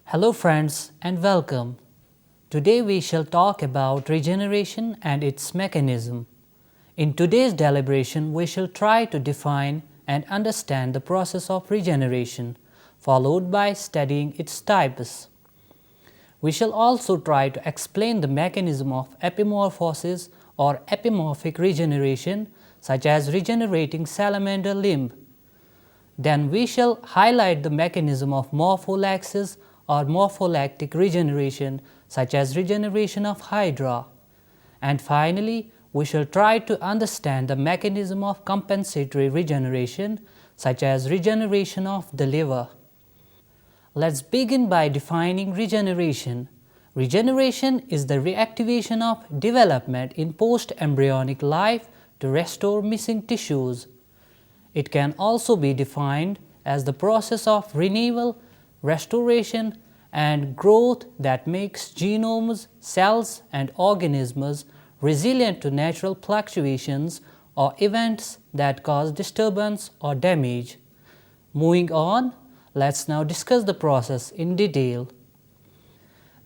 Hello friends and welcome. Today we shall talk about regeneration and its mechanism. In today's deliberation we shall try to define and understand the process of regeneration, followed by studying its types. We shall also try to explain the mechanism of epimorphosis or epimorphic regeneration, such as regenerating salamander limb. Then we shall highlight the mechanism of morphollaxis or morphollactic regeneration, such as regeneration of Hydra. And finally, we shall try to understand the mechanism of compensatory regeneration, such as regeneration of the liver. Let's begin by defining regeneration. Regeneration is the reactivation of development in post-embryonic life to restore missing tissues. It can also be defined as the process of renewal, restoration, and growth that makes genomes, cells, and organisms resilient to natural fluctuations or events that cause disturbance or damage. Moving on, let's now discuss the process in detail.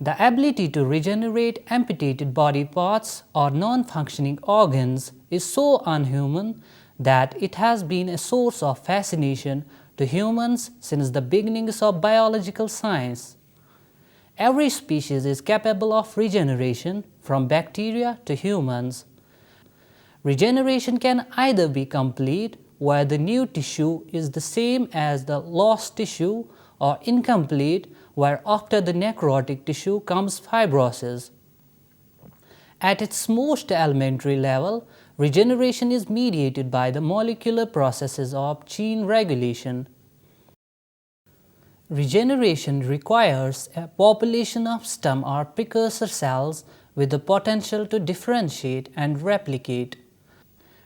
The ability to regenerate amputated body parts or non-functioning organs is so unhuman that it has been a source of fascination to humans since the beginnings of biological science. Every species is capable of regeneration, from bacteria to humans. Regeneration can either be complete, where the new tissue is the same as the lost tissue, or incomplete, where after the necrotic tissue comes fibrosis. At its most elementary level, regeneration is mediated by the molecular processes of gene regulation. Regeneration requires a population of stem or precursor cells with the potential to differentiate and replicate.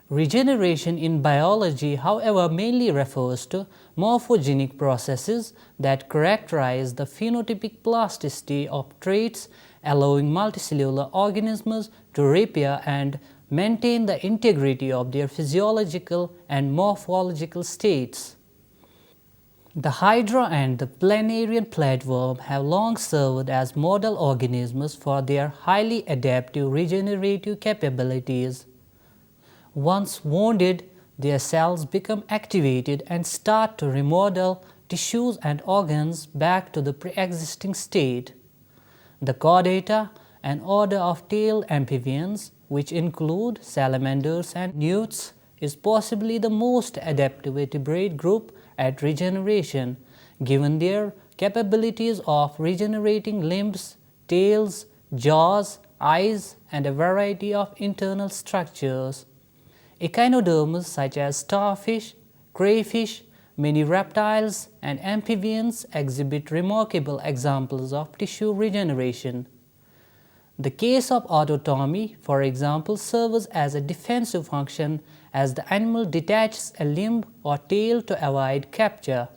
Regeneration in biology, however, mainly refers to morphogenic processes that characterize the phenotypic plasticity of traits, allowing multicellular organisms to repair and maintain the integrity of their physiological and morphological states. The Hydra and the planarian flatworm have long served as model organisms for their highly adaptive regenerative capabilities. Once wounded, their cells become activated and start to remodel tissues and organs back to the pre-existing state. The chordata, an order of tailed amphibians, which include salamanders and newts, is possibly the most adaptive vertebrate group at regeneration, given their capabilities of regenerating limbs, tails, jaws, eyes, and a variety of internal structures. Echinoderms such as starfish, crayfish, many reptiles, and amphibians exhibit remarkable examples of tissue regeneration. The case of autotomy, for example, serves as a defensive function as the animal detaches a limb or tail to avoid capture.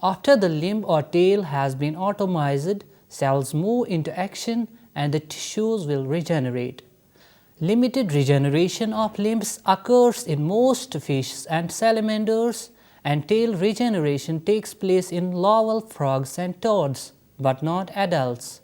After the limb or tail has been automized, cells move into action and the tissues will regenerate. Limited regeneration of limbs occurs in most fish and salamanders, and tail regeneration takes place in larval frogs and toads, but not adults.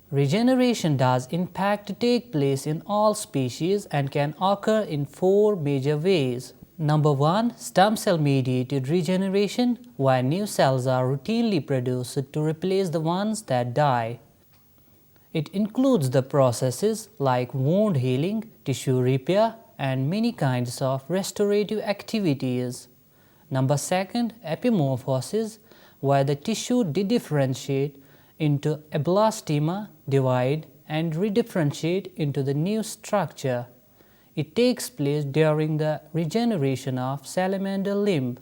Regeneration does in fact take place in all species and can occur in four major ways. Number 1. Stem cell mediated regeneration, where new cells are routinely produced to replace the ones that die. It includes the processes like wound healing, tissue repair, and many kinds of restorative activities. Number 2. Epimorphosis, where the tissue dedifferentiate into a blastema, divide, and redifferentiate into the new structure. It takes place during the regeneration of salamander limb.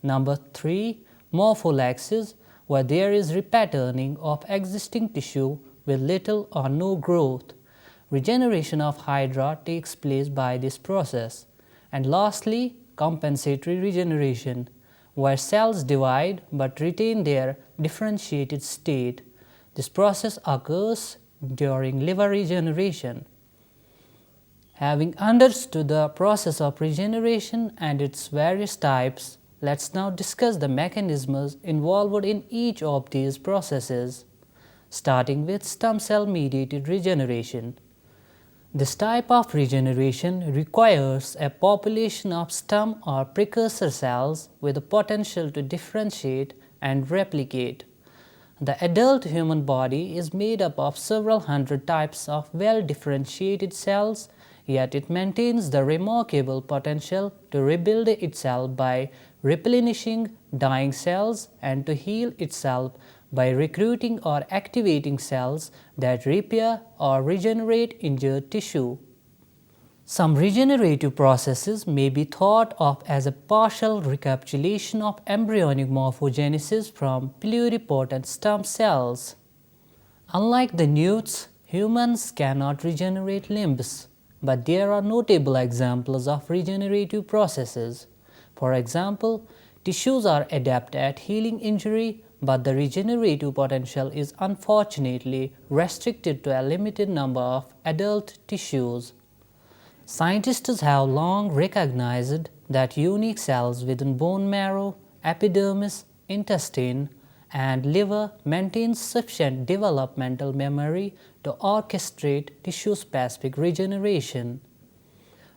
Number 3. Morphollaxis, where there is repatterning of existing tissue with little or no growth. Regeneration of Hydra takes place by this process. And lastly, compensatory regeneration, where cells divide but retain their differentiated state. This process occurs during liver regeneration. Having understood the process of regeneration and its various types, let's now discuss the mechanisms involved in each of these processes, starting with stem cell mediated regeneration. This type of regeneration requires a population of stem or precursor cells with the potential to differentiate and replicate. The adult human body is made up of several hundred types of well-differentiated cells, yet it maintains the remarkable potential to rebuild itself by replenishing dying cells and to heal itself by recruiting or activating cells that repair or regenerate injured tissue. Some regenerative processes may be thought of as a partial recapitulation of embryonic morphogenesis from pluripotent stem cells. Unlike the newts, humans cannot regenerate limbs, but there are notable examples of regenerative processes. For example, tissues are adept at healing injury, but the regenerative potential is unfortunately restricted to a limited number of adult tissues. Scientists have long recognized that unique cells within bone marrow, epidermis, intestine, and liver maintain sufficient developmental memory to orchestrate tissue-specific regeneration.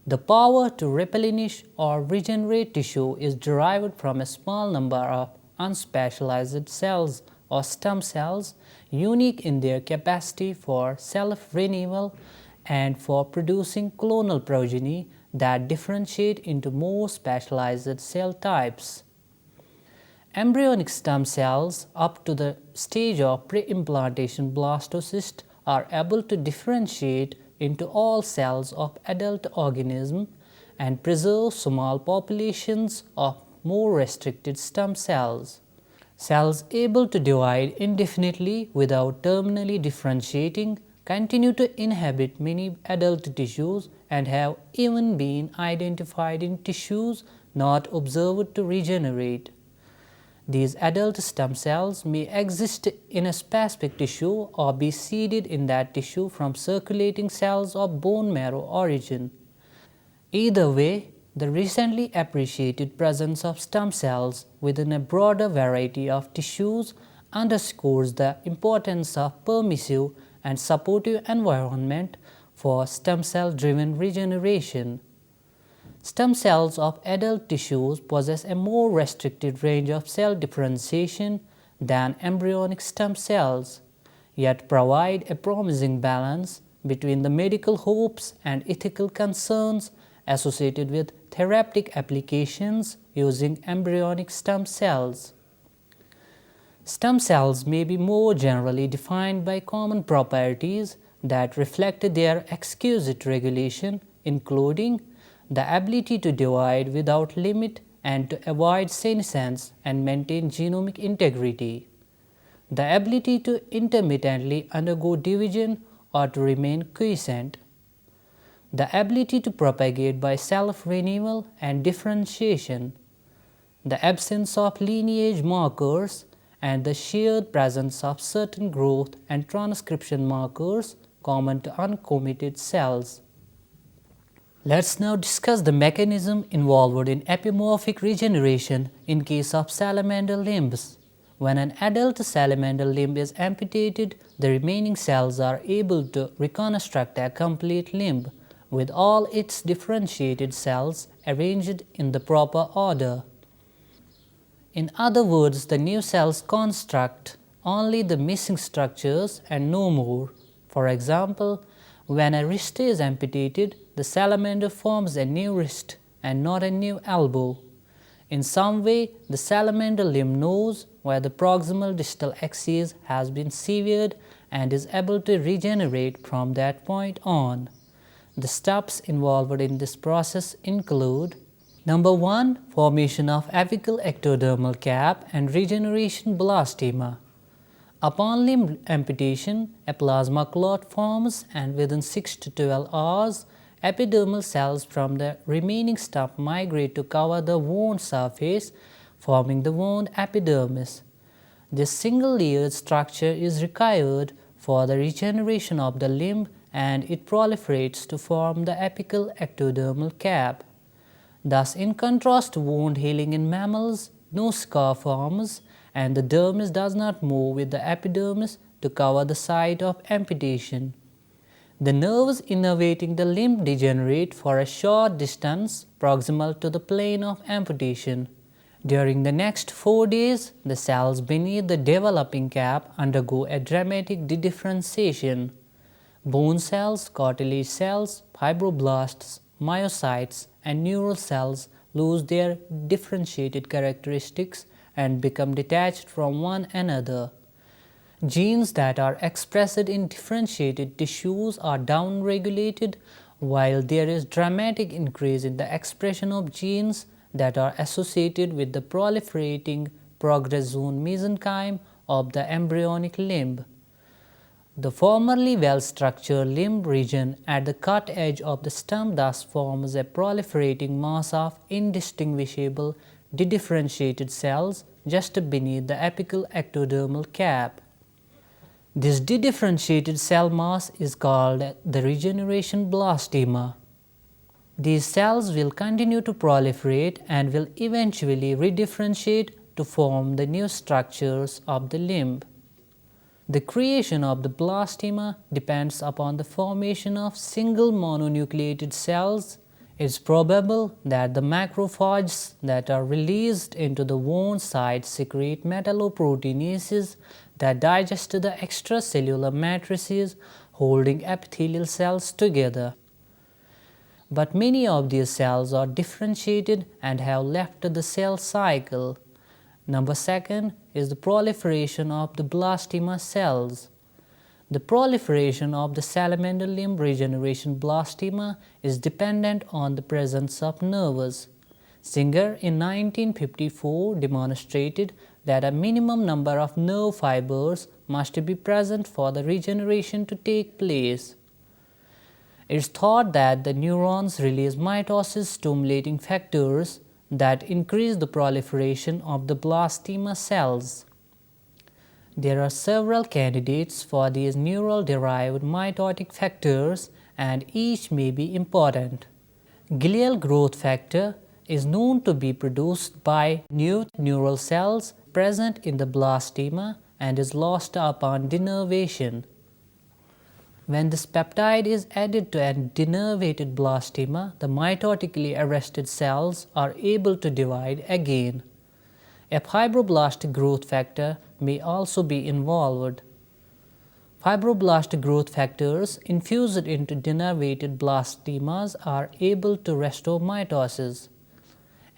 The power to replenish or regenerate tissue is derived from a small number of unspecialized cells or stem cells, unique in their capacity for self-renewal and for producing clonal progeny that differentiate into more specialized cell types. Embryonic stem cells up to the stage of pre-implantation blastocyst are able to differentiate into all cells of adult organism and preserve small populations of more restricted stem cells. Cells able to divide indefinitely without terminally differentiating continue to inhabit many adult tissues and have even been identified in tissues not observed to regenerate. These adult stem cells may exist in a specific tissue or be seeded in that tissue from circulating cells of bone marrow origin. Either way, the recently appreciated presence of stem cells within a broader variety of tissues underscores the importance of permissive and supportive environment for stem cell-driven regeneration. Stem cells of adult tissues possess a more restricted range of cell differentiation than embryonic stem cells, yet provide a promising balance between the medical hopes and ethical concerns associated with therapeutic applications using embryonic stem cells. Stem cells may be more generally defined by common properties that reflect their exquisite regulation, including the ability to divide without limit and to avoid senescence and maintain genomic integrity, the ability to intermittently undergo division or to remain quiescent, the ability to propagate by self-renewal and differentiation, the absence of lineage markers, and the shared presence of certain growth and transcription markers common to uncommitted cells. Let's now discuss the mechanism involved in epimorphic regeneration in case of salamander limbs. When an adult salamander limb is amputated, the remaining cells are able to reconstruct a complete limb with all its differentiated cells arranged in the proper order. In other words, the new cells construct only the missing structures and no more. For example, when a wrist is amputated, the salamander forms a new wrist and not a new elbow. In some way, the salamander limb knows where the proximal distal axis has been severed and is able to regenerate from that point on. The steps involved in this process include: Number 1. Formation of apical ectodermal cap and regeneration blastema. Upon limb amputation, a plasma clot forms and within 6 to 12 hours, epidermal cells from the remaining stump migrate to cover the wound surface, forming the wound epidermis. This single-layered structure is required for the regeneration of the limb and it proliferates to form the apical ectodermal cap. Thus, in contrast to wound healing in mammals, no scar forms and the dermis does not move with the epidermis to cover the site of amputation. The nerves innervating the limb degenerate for a short distance proximal to the plane of amputation. During the next 4 days, the cells beneath the developing cap undergo a dramatic dedifferentiation. Bone cells, cartilage cells, fibroblasts, myocytes, and neural cells lose their differentiated characteristics and become detached from one another. Genes that are expressed in differentiated tissues are downregulated, while there is dramatic increase in the expression of genes that are associated with the proliferating progress zone mesenchyme of the embryonic limb. The formerly well-structured limb region at the cut edge of the stem thus forms a proliferating mass of indistinguishable dedifferentiated cells just beneath the apical ectodermal cap. This dedifferentiated cell mass is called the regeneration blastema. These cells will continue to proliferate and will eventually redifferentiate to form the new structures of the limb. The creation of the blastema depends upon the formation of single mononucleated cells. It is probable that the macrophages that are released into the wound site secrete metalloproteinases that digest the extracellular matrices holding epithelial cells together. But many of these cells are differentiated and have left the cell cycle. Number 2 is the proliferation of the blastema cells. The proliferation of the salamander limb regeneration blastema is dependent on the presence of nerves. Singer in 1954 demonstrated that a minimum number of nerve fibers must be present for the regeneration to take place. It is thought that the neurons release mitosis-stimulating factors that increase the proliferation of the blastema cells. There are several candidates for these neural-derived mitotic factors and each may be important. Glial growth factor is known to be produced by new neural cells present in the blastema and is lost upon denervation. When this peptide is added to a denervated blastema, the mitotically arrested cells are able to divide again. A fibroblast growth factor may also be involved. Fibroblast growth factors infused into denervated blastemas are able to restore mitosis.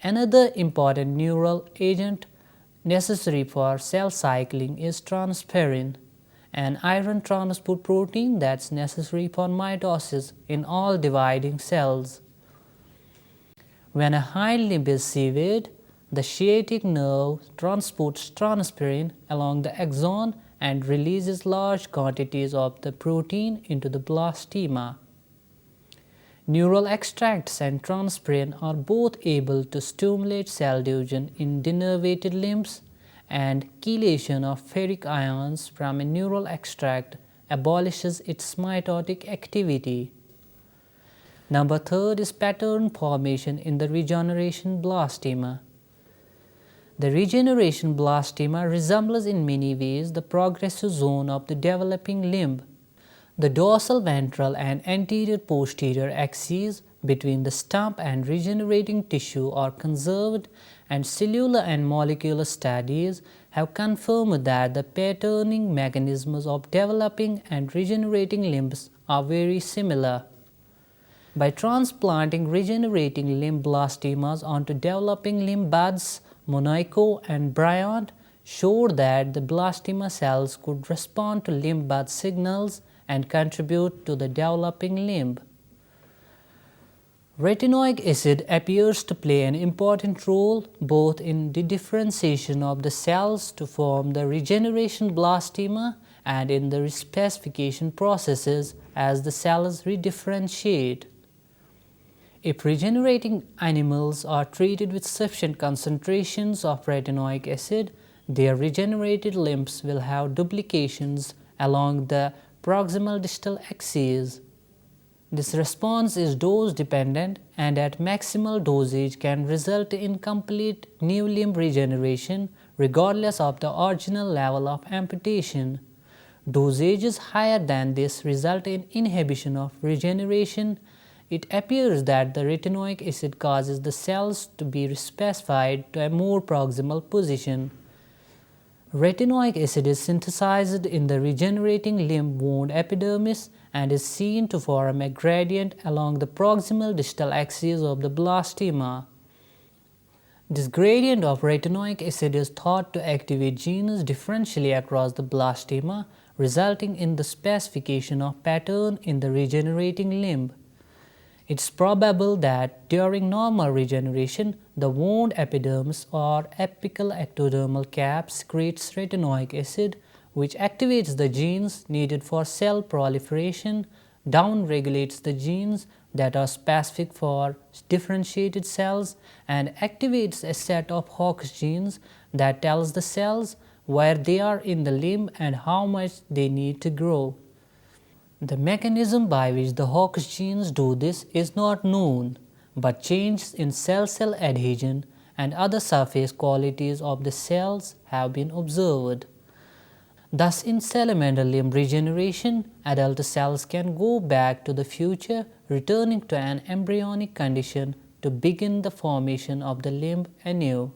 Another important neural agent necessary for cell cycling is transferrin, an iron transport protein that's necessary for mitosis in all dividing cells. When a hind limb is severed, the sciatic nerve transports transferrin along the axon and releases large quantities of the protein into the blastema. Neural extracts and transferrin are both able to stimulate cell division in denervated limbs, and chelation of ferric ions from a neural extract abolishes its mitotic activity. Number 3 is pattern formation in the regeneration blastema. The regeneration blastema resembles in many ways the progressive zone of the developing limb. The dorsal ventral and anterior posterior axes between the stump and regenerating tissue are conserved, and cellular and molecular studies have confirmed that the patterning mechanisms of developing and regenerating limbs are very similar. By transplanting regenerating limb blastemas onto developing limb buds, Monaco and Bryant showed that the blastema cells could respond to limb bud signals and contribute to the developing limb. Retinoic acid appears to play an important role both in the differentiation of the cells to form the regeneration blastema and in the respecification processes as the cells redifferentiate. If regenerating animals are treated with sufficient concentrations of retinoic acid, their regenerated limbs will have duplications along the proximal distal axes. This response is dose dependent and at maximal dosage can result in complete new limb regeneration regardless of the original level of amputation. Dosages higher than this result in inhibition of regeneration. It appears that the retinoic acid causes the cells to be specified to a more proximal position. Retinoic acid is synthesized in the regenerating limb wound epidermis and is seen to form a gradient along the proximal distal axis of the blastema. This gradient of retinoic acid is thought to activate genes differentially across the blastema, resulting in the specification of pattern in the regenerating limb. It is probable that during normal regeneration, the wound epidermis or apical ectodermal cap secretes retinoic acid, which activates the genes needed for cell proliferation, downregulates the genes that are specific for differentiated cells, and activates a set of Hox genes that tells the cells where they are in the limb and how much they need to grow. The mechanism by which the Hox genes do this is not known, but changes in cell-cell adhesion and other surface qualities of the cells have been observed. Thus, in salamander limb regeneration, adult cells can go back to the future, returning to an embryonic condition to begin the formation of the limb anew.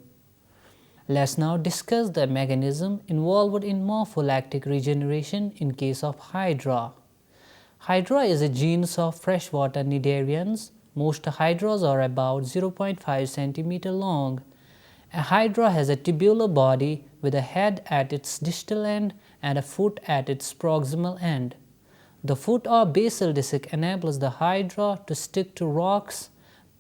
Let's now discuss the mechanism involved in morpholactic regeneration in case of Hydra. Hydra is a genus of freshwater cnidarians. Most hydras are about 0.5 cm long. A hydra has a tubular body with a head at its distal end and a foot at its proximal end. The foot or basal disc enables the hydra to stick to rocks.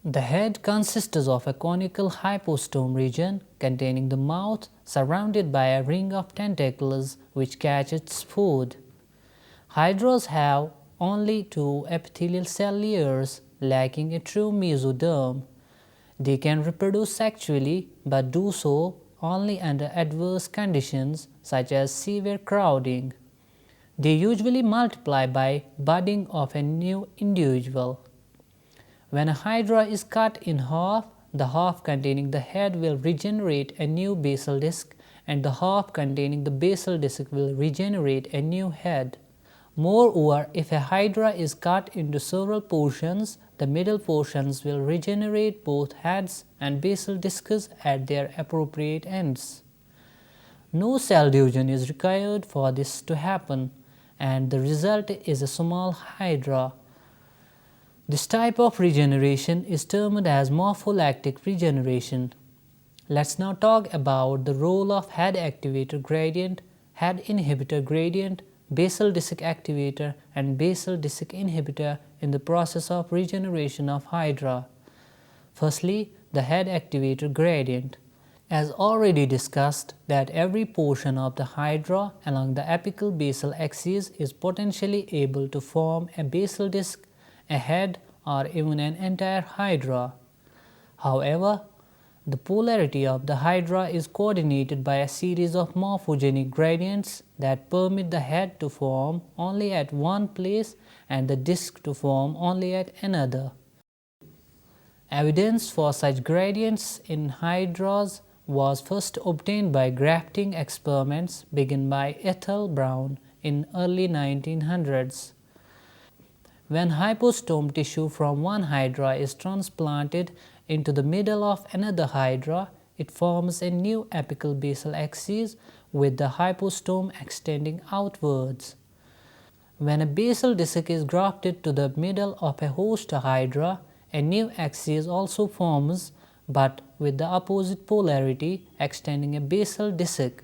The head consists of a conical hypostome region containing the mouth surrounded by a ring of tentacles which catch its food. Hydras have only two epithelial cell layers, lacking a true mesoderm. They can reproduce sexually but do so only under adverse conditions such as severe crowding. They usually multiply by budding of a new individual. When a hydra is cut in half, the half containing the head will regenerate a new basal disc and the half containing the basal disc will regenerate a new head. Moreover, if a hydra is cut into several portions, the middle portions will regenerate both heads and basal discs at their appropriate ends. No cell division is required for this to happen, and the result is a small hydra. This type of regeneration is termed as morpholactic regeneration. Let's now talk about the role of head activator gradient, head inhibitor gradient, basal disc activator and basal disc inhibitor in the process of regeneration of hydra. Firstly, the head activator gradient. As already discussed, that every portion of the hydra along the apical basal axis is potentially able to form a basal disc, a head, or even an entire hydra. However, the polarity of the hydra is coordinated by a series of morphogenic gradients that permit the head to form only at one place and the disc to form only at another. Evidence for such gradients in hydras was first obtained by grafting experiments begun by Ethel Brown in early 1900s. When hypostome tissue from one hydra is transplanted into the middle of another hydra, it forms a new apical basal axis with the hypostome extending outwards. When a basal disc is grafted to the middle of a host hydra, a new axis also forms, but with the opposite polarity, extending a basal disc.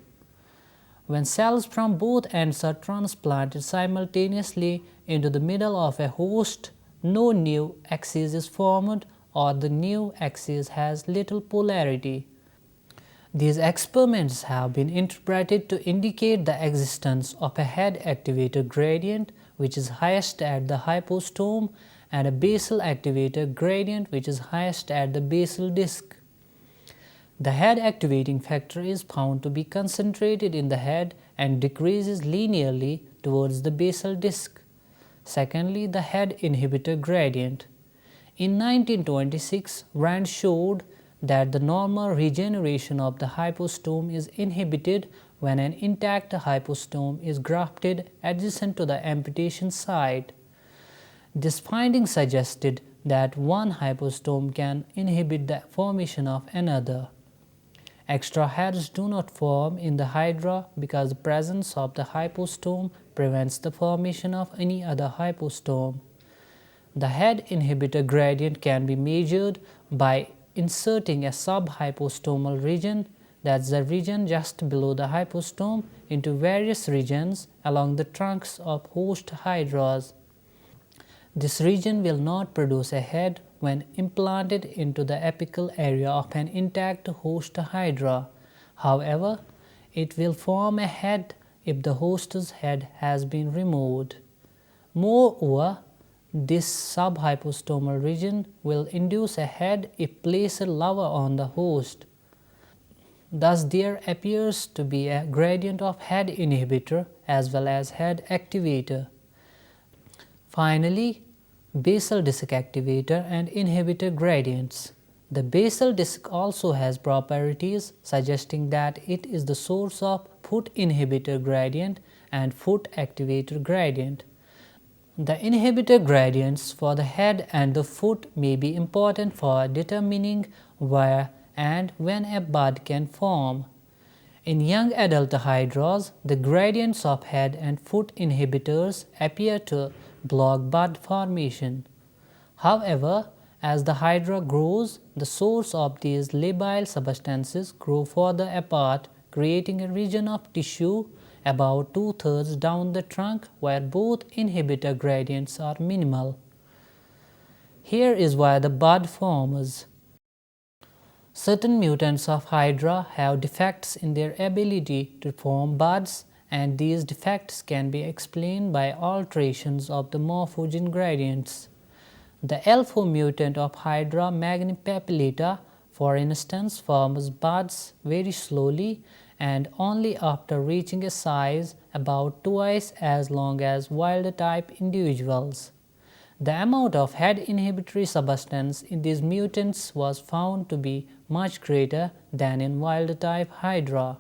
When cells from both ends are transplanted simultaneously into the middle of a host, no new axis is formed, or the new axis has little polarity. These experiments have been interpreted to indicate the existence of a head activator gradient which is highest at the hypostome and a basal activator gradient which is highest at the basal disc. The head activating factor is found to be concentrated in the head and decreases linearly towards the basal disc. Secondly, the head inhibitor gradient. In 1926, Rand showed that the normal regeneration of the hypostome is inhibited when an intact hypostome is grafted adjacent to the amputation site. This finding suggested that one hypostome can inhibit the formation of another. Extra heads do not form in the Hydra because the presence of the hypostome prevents the formation of any other hypostome. The head inhibitor gradient can be measured by inserting a subhypostomal region, that's the region just below the hypostome, into various regions along the trunks of host hydras. This region will not produce a head when implanted into the apical area of an intact host hydra. However, it will form a head if the host's head has been removed. Moreover, this subhypostomal region will induce a head if placed lower on the host. Thus, there appears to be a gradient of head inhibitor as well as head activator. Finally, basal disc activator and inhibitor gradients. The basal disc also has properties suggesting that it is the source of foot inhibitor gradient and foot activator gradient. The inhibitor gradients for the head and the foot may be important for determining where and when a bud can form. In young adult hydras, the gradients of head and foot inhibitors appear to block bud formation. However, as the hydra grows, the source of these labile substances grow further apart, creating a region of tissue about 2/3 down the trunk where both inhibitor gradients are minimal. Here is why the bud forms. Certain mutants of Hydra have defects in their ability to form buds, and these defects can be explained by alterations of the morphogen gradients. The alpha mutant of Hydra magnipapillata, for instance, forms buds very slowly and only after reaching a size about twice as long as wild-type individuals. The amount of head inhibitory substance in these mutants was found to be much greater than in wild-type Hydra.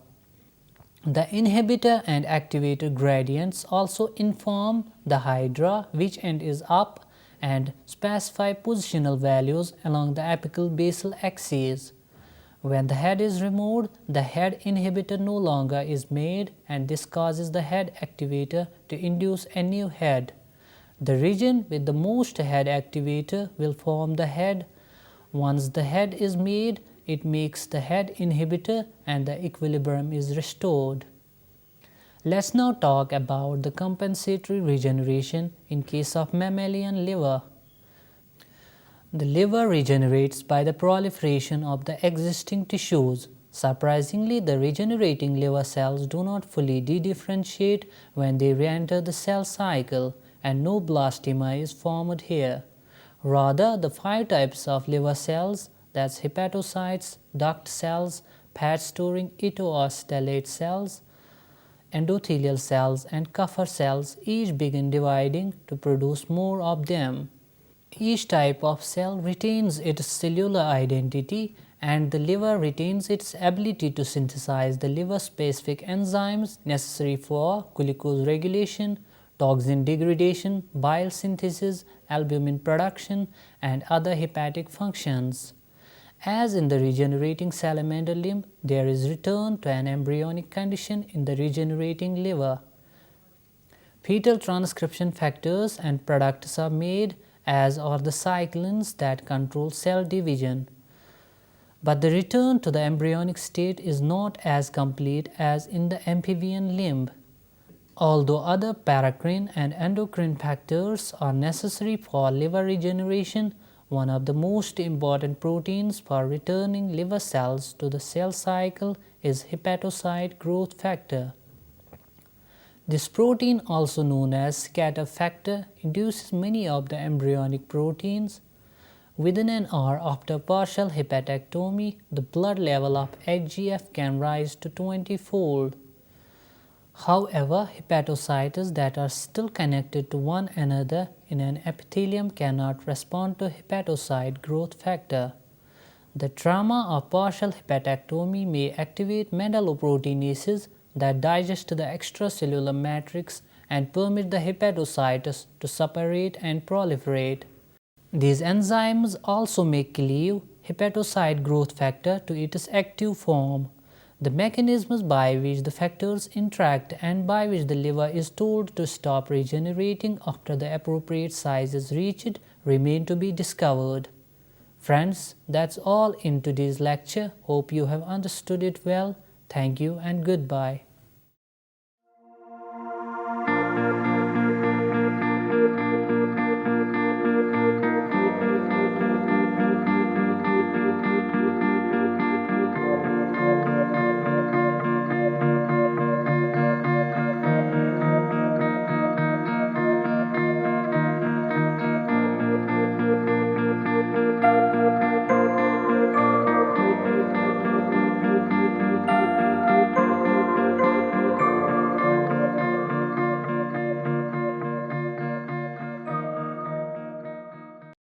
The inhibitor and activator gradients also inform the Hydra which end is up and specify positional values along the apical basal axes. When the head is removed, the head inhibitor no longer is made, and this causes the head activator to induce a new head. The region with the most head activator will form the head. Once the head is made, it makes the head inhibitor and the equilibrium is restored. Let's now talk about the compensatory regeneration in case of mammalian liver. The liver regenerates by the proliferation of the existing tissues. Surprisingly, the regenerating liver cells do not fully de-differentiate when they re-enter the cell cycle, and no blastema is formed here. Rather, the 5 types of liver cells, that's hepatocytes, duct cells, fat-storing etoostallate cells, endothelial cells, and Kupffer cells, each begin dividing to produce more of them. Each type of cell retains its cellular identity, and the liver retains its ability to synthesize the liver-specific enzymes necessary for glucose regulation, toxin degradation, bile synthesis, albumin production, and other hepatic functions. As in the regenerating salamander limb, there is return to an embryonic condition in the regenerating liver. Fetal transcription factors and products are made, as are the cyclins that control cell division. But the return to the embryonic state is not as complete as in the amphibian limb. Although other paracrine and endocrine factors are necessary for liver regeneration, one of the most important proteins for returning liver cells to the cell cycle is hepatocyte growth factor. This protein, also known as scatter factor, induces many of the embryonic proteins. Within an hour after partial hepatectomy, the blood level of HGF can rise to 20-fold. However, hepatocytes that are still connected to one another in an epithelium cannot respond to hepatocyte growth factor. The trauma of partial hepatectomy may activate metalloproteinases that digest the extracellular matrix and permit the hepatocytes to separate and proliferate. These enzymes also may cleave hepatocyte growth factor to its active form. The mechanisms by which the factors interact and by which the liver is told to stop regenerating after the appropriate size is reached remain to be discovered. Friends, that's all in today's lecture. Hope you have understood it well. Thank you and goodbye.